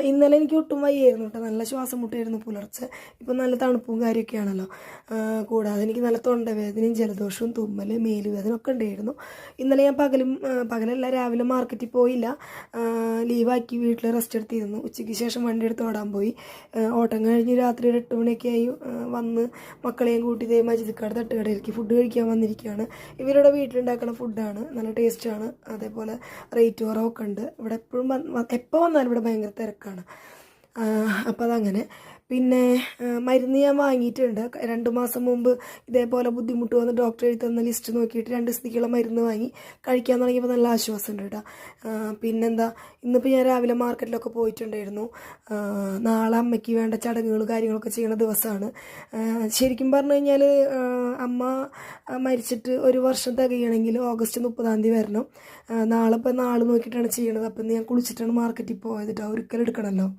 ഇന്നലെ എനിക്ക് ഒട്ടും വയ്യായിരുന്നു കേട്ടോ, നല്ല ശ്വാസം മുട്ടായിരുന്നു പുലർച്ചെ. ഇപ്പം നല്ല തണുപ്പും കാര്യമൊക്കെയാണല്ലോ. കൂടാതെ എനിക്ക് നല്ല തൊണ്ടവേദനയും ജലദോഷവും തുമ്മൽ മേലുവേദന ഒക്കെ ഉണ്ടായിരുന്നു. ഇന്നലെ ഞാൻ പകലല്ല രാവിലെ മാർക്കറ്റിൽ പോയില്ല, ലീവാക്കി വീട്ടിൽ റെസ്റ്റ് എടുത്തിരുന്നു. ഉച്ചയ്ക്ക് ശേഷം വണ്ടി എടുത്ത് ഓടാൻ പോയി. ഓട്ടം കഴിഞ്ഞ് രാത്രി ഒരു 8 മണിയൊക്കെ ആയി വന്ന് മക്കളെയും കൂട്ടി ഇതേ മജിദിക്കാട് തട്ടുകടയിലേക്ക് ഫുഡ് കഴിക്കാൻ വന്നിരിക്കുകയാണ്. ഇവരുടെ വീട്ടിലുണ്ടാക്കുന്ന ഫുഡാണ്, നല്ല ടേസ്റ്റാണ്. അതേപോലെ റേറ്റ് കുറവൊക്കെ ഉണ്ട്. ഇവിടെ എപ്പോൾ വന്നാലും ഇവിടെ ഭയങ്കര തിരക്കാണ്. അപ്പോൾ അതങ്ങനെ. പിന്നെ മരുന്ന് ഞാൻ വാങ്ങിയിട്ടുണ്ട്. 2 മാസം മുമ്പ് ഇതേപോലെ ബുദ്ധിമുട്ട് വന്ന് ഡോക്ടർ എഴുതി തന്ന ലിസ്റ്റ് നോക്കിയിട്ട് 2 ദിവസത്തേക്കുള്ള മരുന്ന് വാങ്ങി കഴിക്കാൻ തുടങ്ങിയപ്പോൾ നല്ല ആശ്വാസമുണ്ട് കേട്ടോ. പിന്നെന്താ, ഇന്നിപ്പോൾ ഞാൻ രാവിലെ മാർക്കറ്റിലൊക്കെ പോയിട്ടുണ്ടായിരുന്നു. നാളെ അമ്മയ്ക്ക് വേണ്ട ചടങ്ങുകൾ കാര്യങ്ങളൊക്കെ ചെയ്യുന്ന ദിവസമാണ്. ശരിക്കും പറഞ്ഞു കഴിഞ്ഞാൽ അമ്മ മരിച്ചിട്ട് 1 വർഷം തികയണമെങ്കിൽ ഓഗസ്റ്റ് 30-ാം തീയതി വരണം. നാളെ നോക്കിയിട്ടാണ് ചെയ്യണത്. അപ്പം ഞാൻ കുളിച്ചിട്ടാണ് മാർക്കറ്റിൽ പോയത് കേട്ടോ, ഒരിക്കലും എടുക്കണമല്ലോ.